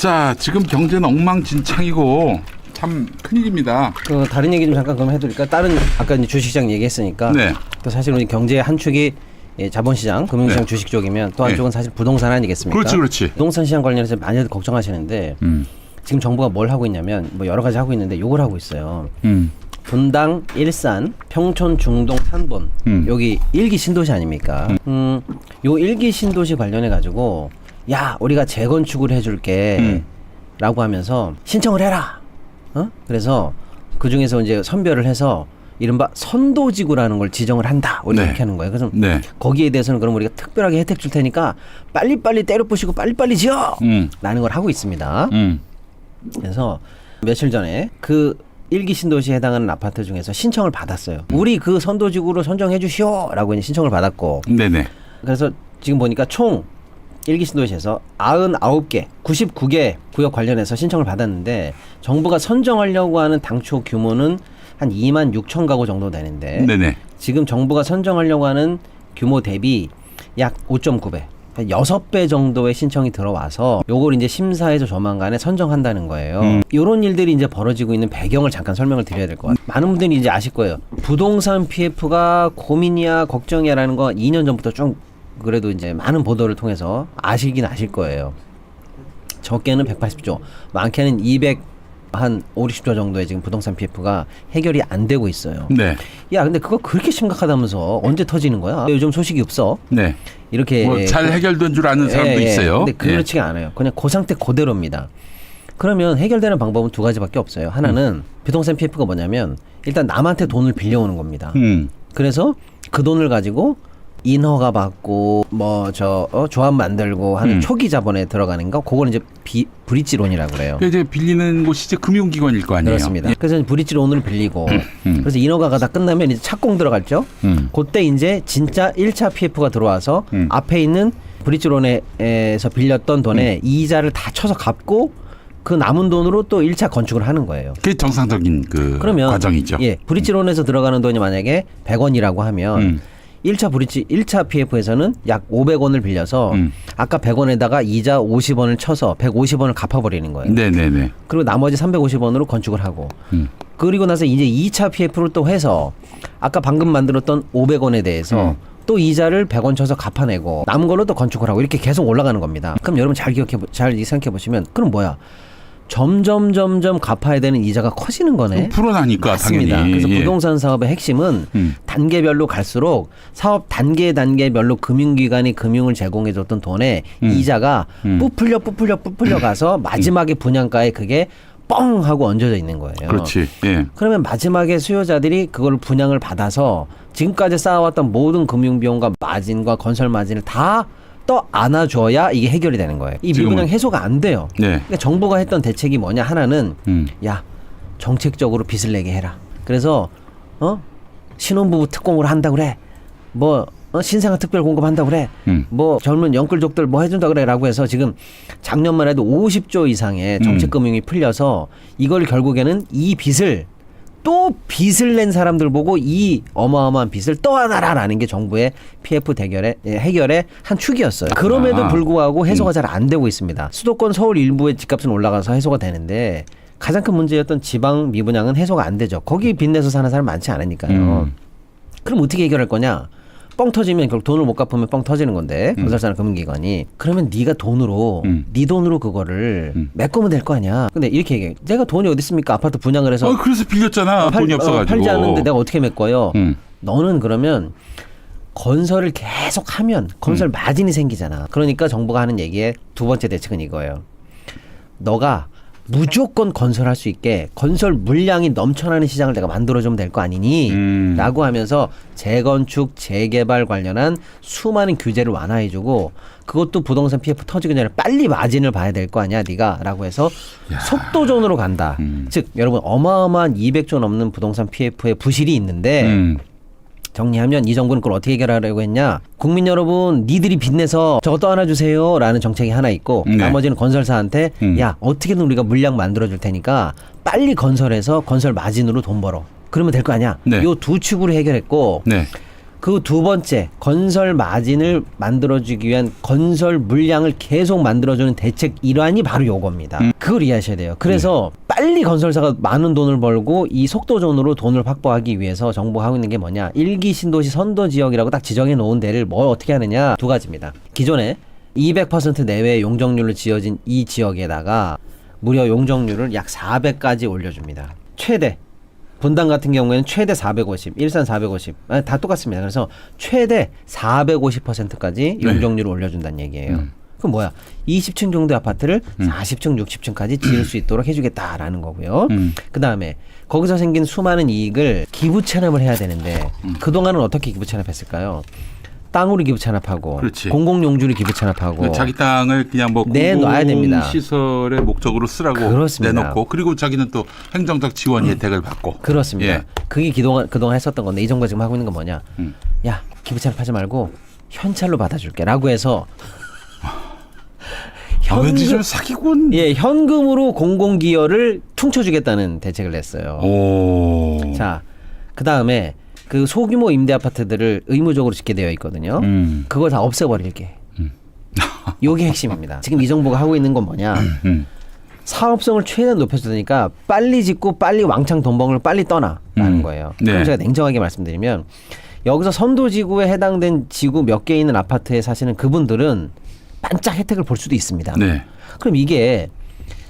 자, 지금 경제는 엉망진창이고 참 큰일입니다. 그 다른 얘기 좀 잠깐 그럼 해드릴까? 다른 아까 이제 주식시장 얘기했으니까. 네. 또 사실 우리 경제의 한 축이 자본시장, 금융시장, 네. 주식 쪽이면 또 한쪽은 사실 부동산 아니겠습니까? 그렇지, 그렇지. 부동산 시장 관련해서 많이들 걱정하시는데 지금 정부가 뭘 하고 있냐면 뭐 여러 가지 하고 있는데 요걸 하고 있어요. 분당, 일산, 평촌, 중동, 산본 여기 1기 신도시 아닙니까? 요 1기 신도시 관련해 가지고 야 우리가 재건축을 해줄게 라고 하면서 신청을 해라. 그래서 그 중에서 이제 선별을 해서 이른바 선도지구라는 걸 지정을 한다. 우리 네. 이렇게 하는 거예요. 그래서 네. 거기에 대해서는 그럼 우리가 특별하게 혜택 줄 테니까 빨리빨리 때려 부시고 빨리빨리 지어! 라는 걸 하고 있습니다. 그래서 며칠 전에 그 1기 신도시에 해당하는 아파트 중에서 신청을 받았어요. 우리 그 선도지구로 선정해 주시오! 라고 이제 신청을 받았고. 네네. 그래서 지금 보니까 총 1기 신도시에서 99개, 99개 구역 관련해서 신청을 받았는데 정부가 선정하려고 하는 당초 규모는 한 2만 6천 가구 정도 되는데 네네. 지금 정부가 선정하려고 하는 규모 대비 약 5.9배, 6배 정도의 신청이 들어와서 요걸 이제 심사해서 조만간에 선정한다는 거예요. 이런 일들이 이제 벌어지고 있는 배경을 잠깐 설명을 드려야 될 것 같아요. 많은 분들이 이제 아실 거예요. 부동산 PF가 고민이야 걱정이야라는 거 2년 전부터 쭉 그래도 이제 많은 보도를 통해서 아시긴 아실 거예요. 적게는 180조, 많게는 200한 5, 60조 정도의 지금 부동산 PF가 해결이 안 되고 있어요. 네. 야, 근데 그거 그렇게 심각하다면서 언제 터지는 거야? 요즘 소식이 없어. 네. 이렇게 뭐 잘 해결된 줄 아는 사람도 있어요. 근데 그렇지가 않아요. 그냥 그 상태 그대로입니다. 그러면 해결되는 방법은 두 가지밖에 없어요. 하나는 부동산 PF가 뭐냐면 일단 남한테 돈을 빌려오는 겁니다. 그래서 그 돈을 가지고 인허가 받고 뭐 조합 만들고 하는 초기 자본에 들어가는 거 그걸 이제 브릿지론이라고 그래요. 이제 빌리는 곳이 이제 금융기관일 거 아니에요. 그렇습니다. 그래서 브릿지론을 빌리고 그래서 인허가가 다 끝나면 이제 착공 들어갔죠. 그때 이제 진짜 1차 PF가 들어와서 앞에 있는 브릿지론에서 빌렸던 돈에 이자를 다 쳐서 갚고 그 남은 돈으로 또 1차 건축을 하는 거예요. 그게 정상적인 그러면 과정이죠. 예, 브릿지론에서 들어가는 돈이 만약에 100원이라고 하면 1차 PF에서는 약 500원을 빌려서 아까 100원에다가 이자 50원을 쳐서 150원을 갚아버리는 거예요. 네네네. 그리고 나머지 350원으로 건축을 하고 그리고 나서 이제 2차 PF를 또 해서 아까 방금 만들었던 500원에 대해서 또 이자를 100원 쳐서 갚아내고 남은 걸로 또 건축을 하고 이렇게 계속 올라가는 겁니다. 그럼 여러분 잘 생각해 보시면 그럼 뭐야? 점점 갚아야 되는 이자가 커지는 거네. 불어나니까 맞습니다. 당연히. 그래서 예. 부동산 사업의 핵심은 단계별로 갈수록 사업 단계별로 금융기관이 금융을 제공해줬던 돈에 이자가 부풀려 가서 마지막에 분양가에 그게 뻥 하고 얹어져 있는 거예요. 그렇지. 예. 그러면 마지막에 수요자들이 그걸 분양을 받아서 지금까지 쌓아왔던 모든 금융비용과 마진과 건설 마진을 다 또 안아줘야 이게 해결이 되는 거예요. 이 미분양 해소가 안 돼요. 네. 그러니까 정부가 했던 대책이 뭐냐 하나는 야 정책적으로 빚을 내게 해라. 그래서 신혼부부 특공으로 한다 그래. 뭐 신생아 특별 공급한다 그래. 뭐 젊은 영끌족들 뭐 해준다 그래라고 해서 지금 작년만 해도 50조 이상의 정책금융이 풀려서 이걸 결국에는 이 빚을 또 빚을 낸 사람들 보고 이 어마어마한 빚을 떠안아라라는 게 정부의 PF 해결의 한 축이었어요. 그럼에도 불구하고 해소가 잘 안 되고 있습니다. 수도권 서울 일부의 집값은 올라가서 해소가 되는데 가장 큰 문제였던 지방 미분양은 해소가 안 되죠. 거기 빚내서 사는 사람 많지 않으니까요. 그럼 어떻게 해결할 거냐? 뻥 터지면 결국 돈을 못 갚으면 뻥 터지는 건데 건설사나 금융기관이 그러면 네가 돈으로 네 돈으로 그거를 메꾸면 될 거 아니야. 근데 이렇게 얘기해. 내가 돈이 어디 있습니까? 아파트 분양을 해서 그래서 빌렸잖아. 돈이 없어가지고. 팔지 않는데 내가 어떻게 메꿔요? 너는 그러면 건설을 계속 하면 건설 마진이 생기잖아. 그러니까 정부가 하는 얘기의 두 번째 대책은 이거예요. 너가 무조건 건설할 수 있게 건설 물량이 넘쳐나는 시장을 내가 만들어주면 될 거 아니니? 라고 하면서 재건축, 재개발 관련한 수많은 규제를 완화해주고 그것도 부동산 PF 터지기 전에 빨리 마진을 봐야 될 거 아니야 네가? 라고 해서 속도전으로 간다. 즉 여러분 어마어마한 200조 넘는 부동산 PF의 부실이 있는데 정리하면 이 정부는 그걸 어떻게 해결하려고 했냐. 국민 여러분 니들이 빚내서 저거 떠안아주세요 라는 정책이 하나 있고 나머지는 건설사한테 야 어떻게든 우리가 물량 만들어줄 테니까 빨리 건설해서 건설 마진으로 돈 벌어. 그러면 될 거 아니야. 요 두 축으로 해결했고 그 두 번째 건설 마진을 만들어주기 위한 건설 물량을 계속 만들어주는 대책 일환이 바로 요겁니다. 그걸 이해하셔야 돼요. 그래서 빨리 건설사가 많은 돈을 벌고 이 속도전으로 돈을 확보하기 위해서 정부가 하고 있는 게 뭐냐, 1기 신도시 선도지역이라고 딱 지정해 놓은 데를 뭐 어떻게 하느냐, 두 가지입니다. 기존에 200% 내외의 용적률로 지어진 이 지역에다가 무려 용적률을 약 400까지 올려줍니다. 최대 분당 같은 경우에는 최대 450, 일산 450, 다 똑같습니다. 그래서 최대 450%까지 용적률을 올려준다는 얘기예요. 그럼 뭐야? 20층 정도 아파트를 40층, 60층까지 지을 수 있도록 해주겠다라는 거고요. 그 다음에 거기서 생긴 수많은 이익을 기부 체납을 해야 되는데 그동안은 어떻게 기부 체납했을까요? 땅으로 기부 체납하고, 그렇지. 공공용주를 기부 체납하고, 자기 땅을 그냥 뭐 내놔야 됩니다. 시설의 목적으로 쓰라고 그렇습니다. 내놓고, 그리고 자기는 또 행정적 지원 혜택을 받고. 그렇습니다. 예. 그게 그동안 했었던 건데 이 정부가 지금 하고 있는 건 뭐냐? 야, 기부 체납하지 말고 현찰로 받아줄게라고 해서 왠지 좀 사기꾼. 예, 현금으로 공공기여를 퉁쳐주겠다는 대책을 냈어요. 오. 자, 그 다음에 그 소규모 임대 아파트들을 의무적으로 짓게 되어 있거든요. 그걸 다 없애버릴게. 요게 핵심입니다. 지금 이 정부가 하고 있는 건 뭐냐? 사업성을 최대한 높여주니까 빨리 짓고 빨리 왕창 돈 버는 걸 빨리 떠나라는 거예요. 네. 그럼 제가 냉정하게 말씀드리면 여기서 선도지구에 해당된 지구 몇 개 있는 아파트에 사시는 그분들은 반짝 혜택을 볼 수도 있습니다. 네. 그럼 이게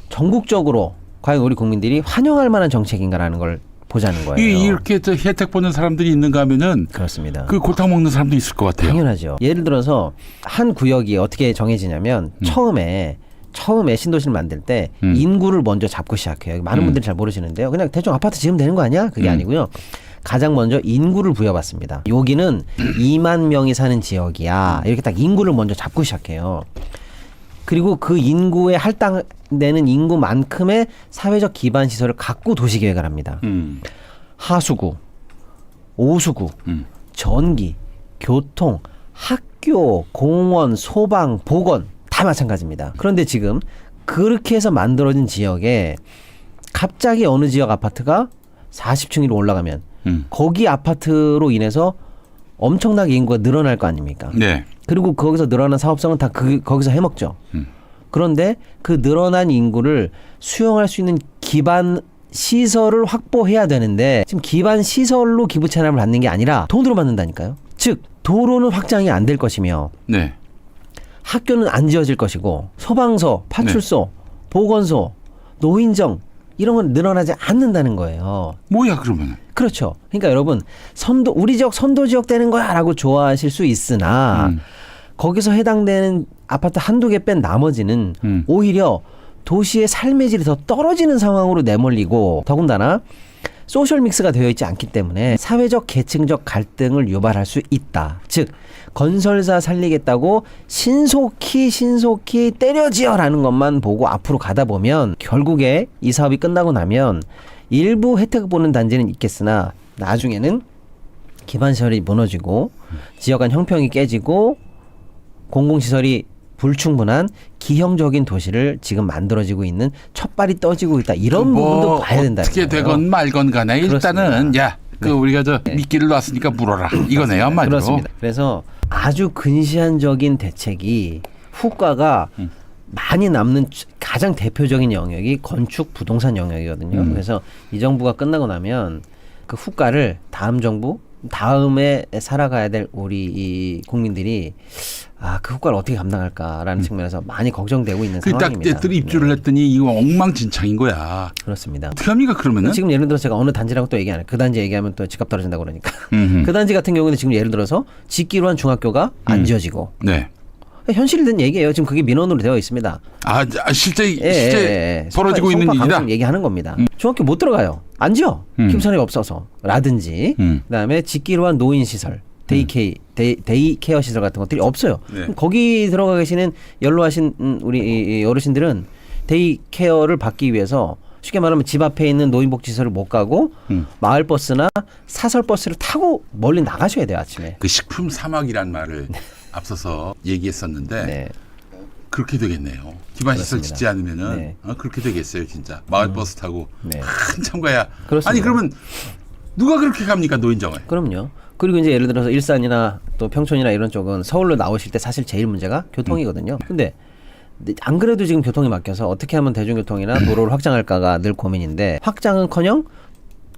전국적으로 과연 우리 국민들이 환영할 만한 정책인가라는 걸 보자는 거예요. 이렇게 저 혜택 보는 사람들이 있는가 하면은 그렇습니다. 그 골탕 먹는 사람도 있을 것 같아요. 당연하죠. 예를 들어서 한 구역이 어떻게 정해지냐면 처음에 신도시를 만들 때 인구를 먼저 잡고 시작해요. 많은 분들이 잘 모르시는데요. 그냥 대충 아파트 지으면 되는 거 아니야? 그게 아니고요. 가장 먼저 인구를 부여받습니다. 여기는 2만 명이 사는 지역이야. 이렇게 딱 인구를 먼저 잡고 시작해요. 그리고 그 인구에 할당되는 인구만큼의 사회적 기반 시설을 갖고 도시계획을 합니다. 하수구, 오수구, 전기, 교통, 학교, 공원, 소방, 보건 다 마찬가지입니다. 그런데 지금 그렇게 해서 만들어진 지역에 갑자기 어느 지역 아파트가 40층 위로 올라가면 거기 아파트로 인해서 엄청나게 인구가 늘어날 거 아닙니까? 네. 그리고 거기서 늘어난 사업성은 다 거기서 해먹죠. 그런데 그 늘어난 인구를 수용할 수 있는 기반 시설을 확보해야 되는데 지금 기반 시설로 기부 체납을 받는 게 아니라 돈으로 받는다니까요. 즉 도로는 확장이 안 될 것이며 네. 학교는 안 지어질 것이고 소방서, 파출소, 보건소, 노인정 이런 건 늘어나지 않는다는 거예요. 뭐야 그러면? 그렇죠. 그러니까 여러분 우리 지역 선도 지역 되는 거야라고 좋아하실 수 있으나 거기서 해당되는 아파트 한두 개 뺀 나머지는 오히려 도시의 삶의 질이 더 떨어지는 상황으로 내몰리고 더군다나 소셜 믹스가 되어 있지 않기 때문에 사회적 계층적 갈등을 유발할 수 있다. 즉 건설사 살리겠다고 신속히 때려지어라는 것만 보고 앞으로 가다 보면 결국에 이 사업이 끝나고 나면 일부 혜택을 보는 단지는 있겠으나 나중에는 기반시설이 무너지고 지역 간 형평이 깨지고 공공시설이 불충분한 기형적인 도시를 지금 만들어지고 있는 첫발이 떠지고 있다. 이런 부분도 봐야 된다. 어떻게 되건 말건 간에 일단은 그렇습니다. 우리가 미끼를 놨으니까 물어라. 이거네요, 한마디로. 그렇습니다. 그래서 아주 근시안적인 대책이 후과가 많이 남는 가장 대표적인 영역이 건축 부동산 영역이거든요. 그래서 이 정부가 끝나고 나면 그 후과를 다음 정부 다음에 살아가야 될 우리 이 국민들이 그 후과를 어떻게 감당할까라는 측면에서 많이 걱정되고 있는 상황입니다. 딱 입주를 했더니 이거 엉망진창인 거야. 그렇습니다. 어떻게 합니까 그러면은? 지금 예를 들어서 제가 어느 단지라고 또 얘기 안 해요. 그 단지 얘기하면 또 집값 떨어진다고 그러니까. 그 단지 같은 경우는 지금 예를 들어서 짓기로 한 중학교가 안 지어지고. 네. 현실된 얘기예요. 지금 그게 민원으로 되어 있습니다. 실제 벌어지고 있는 일이다. 얘기하는 겁니다. 중학교 못 들어가요. 안 지어. 기부천이 없어서. 라든지 그다음에 짓기로 한 노인시설. 데이케어 시설 같은 것들이 없어요. 네. 거기 들어가 계시는 연로하신 우리 어르신들은 데이케어를 받기 위해서 쉽게 말하면 집 앞에 있는 노인복지시설을 못 가고 마을버스나 사설버스를 타고 멀리 나가셔야 돼요. 아침에. 그 식품 사막이란 말을 앞서서 얘기했었는데 네. 그렇게 되겠네요. 기반시설 그렇습니다. 짓지 않으면은 네. 그렇게 되겠어요. 진짜 마을버스 타고 네. 한참 가야. 그렇습니다. 아니 그러면 누가 그렇게 갑니까 노인정을? 그럼요. 그리고 이제 예를 들어서 일산이나 또 평촌이나 이런 쪽은 서울로 나오실 때 사실 제일 문제가 교통이거든요. 근데 안 그래도 지금 교통이 막혀서 어떻게 하면 대중교통이나 도로를 확장할까가 늘 고민인데 확장은커녕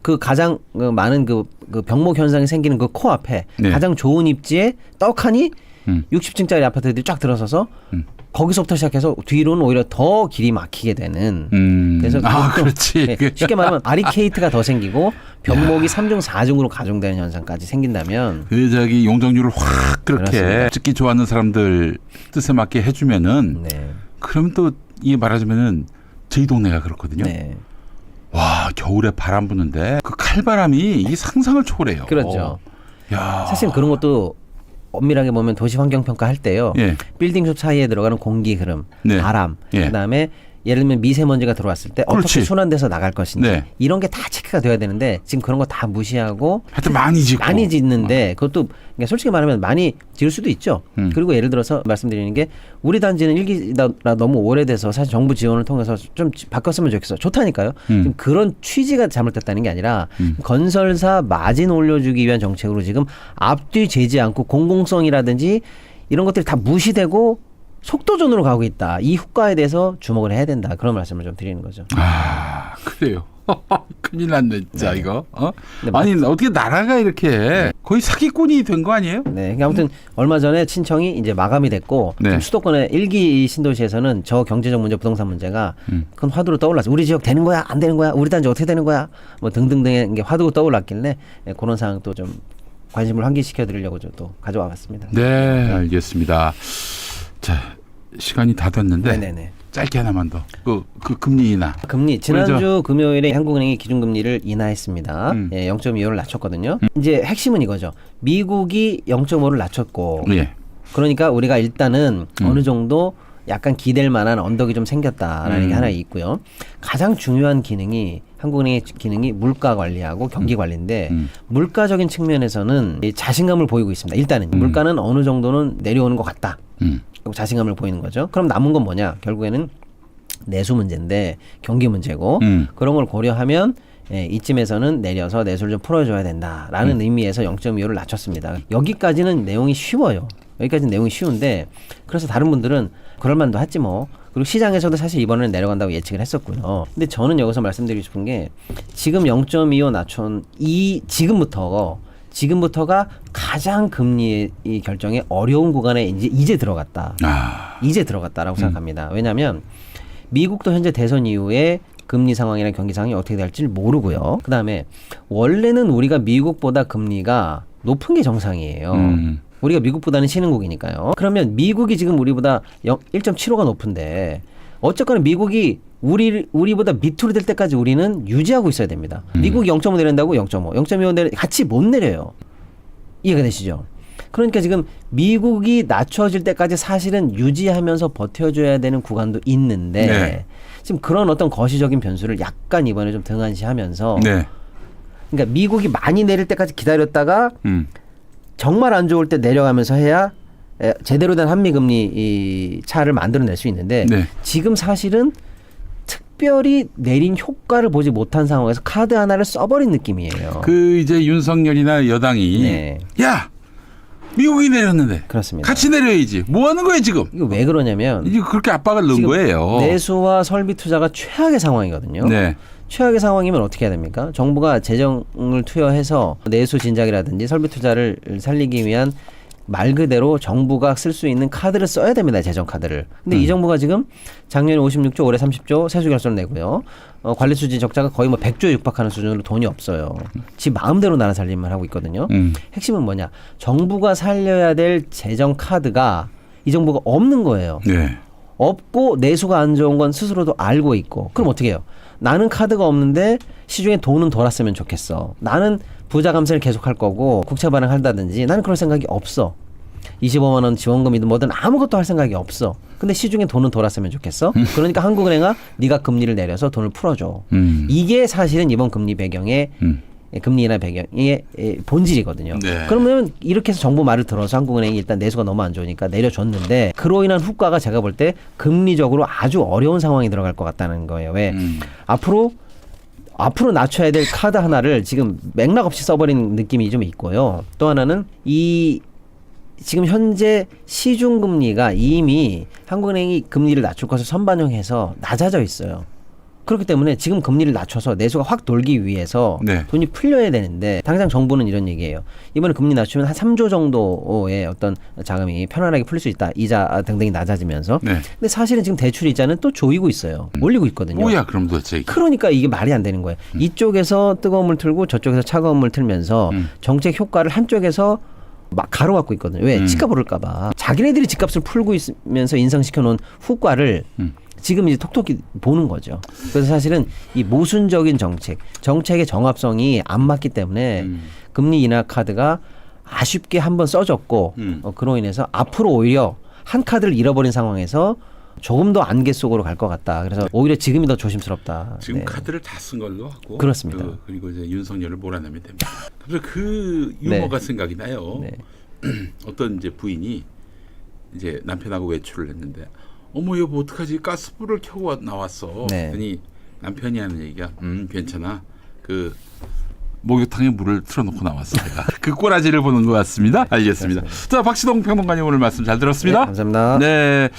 그 가장 많은 그 병목 현상이 생기는 그 코앞에 네. 가장 좋은 입지에 떡하니 60층짜리 아파트들이 쫙 들어서서 거기서부터 시작해서 뒤로는 오히려 더 길이 막히게 되는. 그래서 그렇지. 네, 쉽게 말하면 바리케이트가 더 생기고 병목이 3중 4중으로 가중되는 현상까지 생긴다면 그 저기 용적률을 확 그렇게 그렇습니다. 찍기 좋아하는 사람들 뜻에 맞게 해주면은 네. 그럼 또 이게 말하자면은 저희 동네가 그렇거든요. 네. 와 겨울에 바람 부는데 그 칼바람이 이 상상을 초월해요. 그렇죠. 야. 사실 그런 것도 엄밀하게 보면 도시 환경 평가할 때요. 예. 빌딩숲 사이에 들어가는 공기 흐름, 네. 바람, 예. 그다음에 예를 들면 미세먼지가 들어왔을 때 그렇지. 어떻게 순환돼서 나갈 것인지 네. 이런 게 다 체크가 돼야 되는데 지금 그런 거 다 무시하고 하여튼 많이 짓고 많이 짓는데 그것도 그러니까 솔직히 말하면 많이 지을 수도 있죠. 그리고 예를 들어서 말씀드리는 게 우리 단지는 일기라 너무 오래돼서 사실 정부 지원을 통해서 좀 바꿨으면 좋겠어. 좋다니까요. 지금 그런 취지가 잘못됐다는 게 아니라 건설사 마진 올려주기 위한 정책으로 지금 앞뒤 재지 않고 공공성이라든지 이런 것들이 다 무시되고 속도전으로 가고 있다. 이 효과에 대해서 주목을 해야 된다. 그런 말씀을 좀 드리는 거죠. 아 그래요. 큰일 났네 진짜 네. 이거. 네, 아니 어떻게 나라가 이렇게 거의 사기꾼이 된 거 아니에요? 네, 그러니까 아무튼 얼마 전에 친청이 이제 마감이 됐고 네. 지금 수도권의 1기 신도시에서는 저 경제적 문제, 부동산 문제가 큰 화두로 떠올랐어요. 우리 지역 되는 거야, 안 되는 거야, 우리 단지 어떻게 되는 거야, 뭐 등등등의 게 화두가 떠올랐길래 네, 그런 사항도 좀 관심을 환기시켜 드리려고 또 가져와 봤습니다. 네 알겠습니다. 자 시간이 다 됐는데 네네네. 짧게 하나만 더. 그 금리 인하. 금리 지난주 금요일에 한국은행이 기준금리를 인하했습니다. 예, 0.25를 낮췄거든요. 이제 핵심은 이거죠. 미국이 0.5를 낮췄고, 예. 그러니까 우리가 일단은 어느 정도 약간 기댈 만한 언덕이 좀 생겼다라는 게 하나 있고요. 가장 중요한 기능이 한국은행의 기능이 물가 관리하고 경기 관리인데 물가적인 측면에서는 이 자신감을 보이고 있습니다. 일단은 물가는 어느 정도는 내려오는 것 같다. 자신감을 보이는 거죠. 그럼 남은 건 뭐냐? 결국에는 내수 문제인데 경기 문제고 그런 걸 고려하면 예, 이쯤에서는 내려서 내수를 좀 풀어줘야 된다라는 의미에서 0.25를 낮췄습니다. 여기까지는 내용이 쉬워요. 여기까지는 내용이 쉬운데 그래서 다른 분들은 그럴만도 하지 뭐. 그리고 시장에서도 사실 이번에는 내려간다고 예측을 했었고요. 근데 저는 여기서 말씀드리고 싶은 게 지금 0.25 낮춘 이 지금부터가 가장 금리 이 결정에 어려운 구간에 이제 들어갔다. 이제 들어갔다라고 생각합니다. 왜냐하면 미국도 현재 대선 이후에 금리 상황이나 경기 상황이 어떻게 될지 모르고요. 그다음에 원래는 우리가 미국보다 금리가 높은 게 정상이에요. 우리가 미국보다는 신흥국이니까요. 그러면 미국이 지금 우리보다 1.75가 높은데 어쨌거나 미국이 우리보다 밑으로 될 때까지 우리는 유지하고 있어야 됩니다. 미국이 0.5 내린다고 0.5 내려 같이 못 내려요. 이해가 되시죠? 그러니까 지금 미국이 낮춰질 때까지 사실은 유지하면서 버텨줘야 되는 구간도 있는데 네. 지금 그런 어떤 거시적인 변수를 약간 이번에 좀 등한시하면서 네. 그러니까 미국이 많이 내릴 때까지 기다렸다가 정말 안 좋을 때 내려가면서 해야 제대로 된 한미금리 이 차를 만들어낼 수 있는데 네. 지금 사실은 특별히 내린 효과를 보지 못한 상황에서 카드 하나를 써버린 느낌이에요. 그 이제 윤석열이나 여당이 네. 야 미국이 내렸는데 그렇습니다. 같이 내려야지. 뭐 하는 거예요 지금? 이거 왜 그러냐면 이게 그렇게 압박을 넣은 지금 거예요. 내수와 설비 투자가 최악의 상황이거든요. 네. 최악의 상황이면 어떻게 해야 됩니까? 정부가 재정을 투여해서 내수 진작이라든지 설비 투자를 살리기 위한 말 그대로 정부가 쓸 수 있는 카드를 써야 됩니다. 재정 카드를. 근데 이 정부가 지금 작년에 56조, 올해 30조 세수 결손을 내고요. 관리 수지 적자가 거의 뭐 100조에 육박하는 수준으로 돈이 없어요. 지 마음대로 나라 살림을 하고 있거든요. 핵심은 뭐냐? 정부가 살려야 될 재정 카드가 이 정부가 없는 거예요. 네. 없고 내수가 안 좋은 건 스스로도 알고 있고. 그럼 어떻게 해요? 나는 카드가 없는데 시중에 돈은 돌았으면 좋겠어. 나는 부자 감세를 계속할 거고 국채 발행한다든지 나는 그럴 생각이 없어. 25만 원 지원금이든 뭐든 아무것도 할 생각이 없어. 근데 시중에 돈은 돌았으면 좋겠어. 그러니까 한국은행아 네가 금리를 내려서 돈을 풀어줘. 이게 사실은 이번 금리 배경의 금리 인하 배경의 본질이거든요. 네. 그러면 이렇게 해서 정부 말을 들어서 한국은행이 일단 내수가 너무 안 좋으니까 내려줬는데 그로 인한 효과가 제가 볼 때 금리적으로 아주 어려운 상황이 들어갈 것 같다는 거예요. 왜? 앞으로 앞으로 낮춰야 될 카드 하나를 지금 맥락 없이 써버린 느낌이 좀 있고요. 또 하나는 이 지금 현재 시중금리가 이미 한국은행이 금리를 낮출 것을 선반영해서 낮아져 있어요. 그렇기 때문에 지금 금리를 낮춰서 내수가 확 돌기 위해서 네. 돈이 풀려야 되는데 당장 정부는 이런 얘기예요. 이번에 금리 낮추면 한 3조 정도의 어떤 자금이 편안하게 풀릴 수 있다. 이자 등등이 낮아지면서. 네. 근데 사실은 지금 대출 이자는 또 조이고 있어요. 올리고 있거든요. 뭐야 그럼 도대체 이게. 그러니까 이게 말이 안 되는 거예요. 이쪽에서 뜨거운 물 틀고 저쪽에서 차가운 물 틀면서 정책 효과를 한쪽에서 막 가로막고 있거든요. 왜? 집값 오를까 봐. 자기네들이 집값을 풀고 있으면서 인상시켜 놓은 후과를 지금 이제 톡톡히 보는 거죠. 그래서 사실은 이 모순적인 정책의 정합성이 안 맞기 때문에 금리 인하 카드가 아쉽게 한번 써졌고 그로 인해서 앞으로 오히려 한 카드를 잃어버린 상황에서 조금 더 안개 속으로 갈 것 같다. 그래서 오히려 지금이 더 조심스럽다. 지금 네. 카드를 다 쓴 걸로 하고 그렇습니다. 그리고 이제 윤석열을 몰아내면 됩니다. 그래서 그 유머가 네. 생각이 나요. 네. 어떤 이제 부인이 이제 남편하고 외출을 했는데 어머 여보 어떡하지 가스불을 켜고 나왔어. 네. 그랬더니 남편이 하는 얘기가 괜찮아. 그 목욕탕에 물을 틀어놓고 나왔어 내가. 그 꼬라지를 보는 것 같습니다. 알겠습니다. 자 박시동 평론가님 오늘 말씀 잘 들었습니다. 네, 감사합니다. 네.